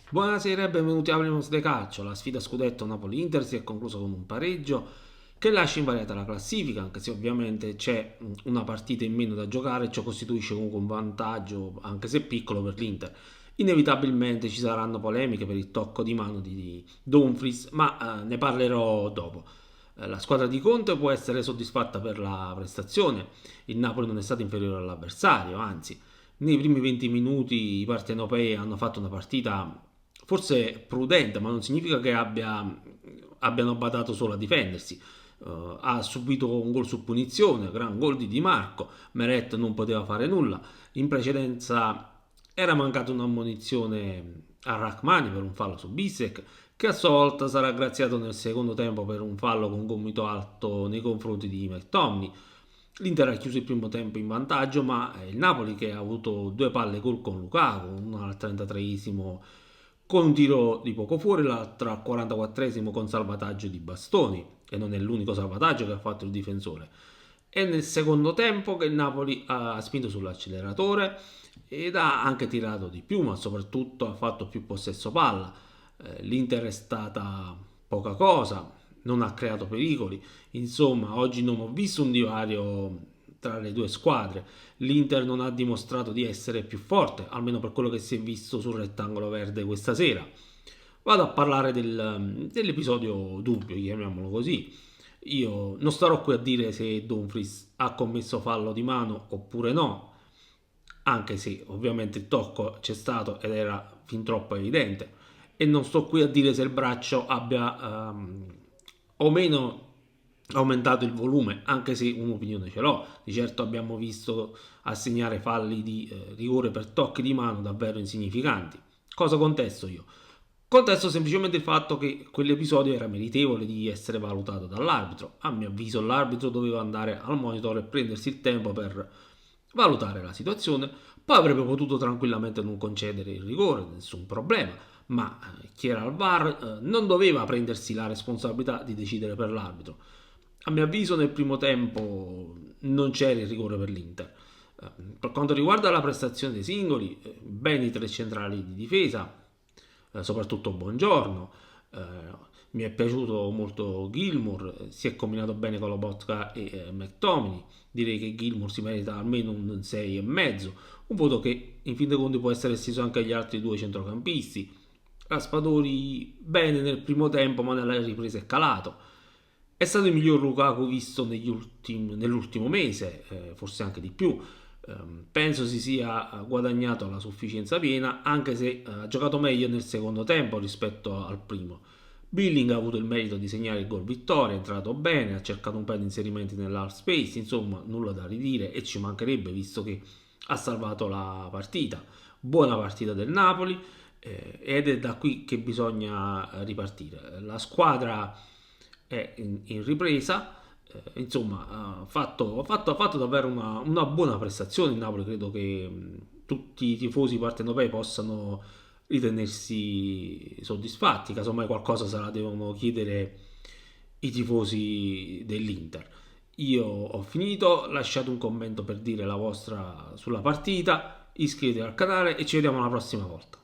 Buonasera e benvenuti a Hablemos de Calcio. La sfida scudetto Napoli-Inter si è conclusa con un pareggio che lascia invariata la classifica, anche se ovviamente c'è una partita in meno da giocare, ciò costituisce comunque un vantaggio, anche se piccolo, per l'Inter. Inevitabilmente ci saranno polemiche per il tocco di mano di Dumfries, ma ne parlerò dopo. La squadra di Conte può essere soddisfatta per la prestazione, il Napoli non è stato inferiore all'avversario, anzi nei primi 20 minuti i partenopei hanno fatto una partita forse prudente, ma non significa che abbiano badato solo a difendersi. Ha subito un gol su punizione, gran gol di Di Marco, Meret non poteva fare nulla. In precedenza era mancata un'ammonizione a Rachmani per un fallo su Bissek, che a sua volta sarà graziato nel secondo tempo per un fallo con gomito alto nei confronti di McTominay. L'Inter ha chiuso il primo tempo in vantaggio, ma è il Napoli che ha avuto due palle gol con Lukaku, una al 33esimo con un tiro di poco fuori, l'altra al 44esimo con salvataggio di Bastoni, e non è l'unico salvataggio che ha fatto il difensore. È nel secondo tempo che il Napoli ha spinto sull'acceleratore ed ha anche tirato di più, ma soprattutto ha fatto più possesso palla. L'Inter è stata poca cosa, non ha creato pericoli. Insomma, oggi non ho visto un divario tra le due squadre. L'Inter non ha dimostrato di essere più forte, almeno per quello che si è visto sul rettangolo verde questa sera. Vado a parlare dell'episodio dubbio, chiamiamolo così. Io non starò qui a dire se Dumfries ha commesso fallo di mano oppure no, anche se ovviamente il tocco c'è stato ed era fin troppo evidente. E non sto qui a dire se il braccio abbia o meno aumentato il volume, anche se un'opinione ce l'ho. Di certo abbiamo visto assegnare falli di rigore per tocchi di mano davvero insignificanti. Cosa contesto io? Contesto semplicemente il fatto che quell'episodio era meritevole di essere valutato dall'arbitro. A mio avviso l'arbitro doveva andare al monitor e prendersi il tempo per valutare la situazione, poi avrebbe potuto tranquillamente non concedere il rigore, nessun problema, ma chi era al VAR non doveva prendersi la responsabilità di decidere per l'arbitro. A mio avviso nel primo tempo non c'era il rigore per l'Inter. Per quanto riguarda la prestazione dei singoli, bene i tre centrali di difesa, soprattutto Buongiorno. Mi è piaciuto molto Gilmour, si è combinato bene con Lobotka e McTominay. Direi che Gilmour si merita almeno un 6,5, un voto che in fin dei conti può essere esteso anche agli altri due centrocampisti. Raspadori bene nel primo tempo, ma nella ripresa è calato. È stato il miglior Lukaku visto nell'ultimo mese, forse anche di più. Penso si sia guadagnato la sufficienza piena, anche se ha giocato meglio nel secondo tempo rispetto al primo. Billing ha avuto il merito di segnare il gol vittoria, è entrato bene, ha cercato un paio di inserimenti nell'half space, insomma nulla da ridire e ci mancherebbe visto che ha salvato la partita. Buona partita del Napoli ed è da qui che bisogna ripartire. La squadra è in ripresa, insomma ha fatto davvero una buona prestazione il Napoli, credo che tutti i tifosi partenopei possano ritenersi soddisfatti, casomai qualcosa se la devono chiedere i tifosi dell'Inter. Io ho finito, lasciate un commento per dire la vostra sulla partita, iscrivetevi al canale e ci vediamo la prossima volta.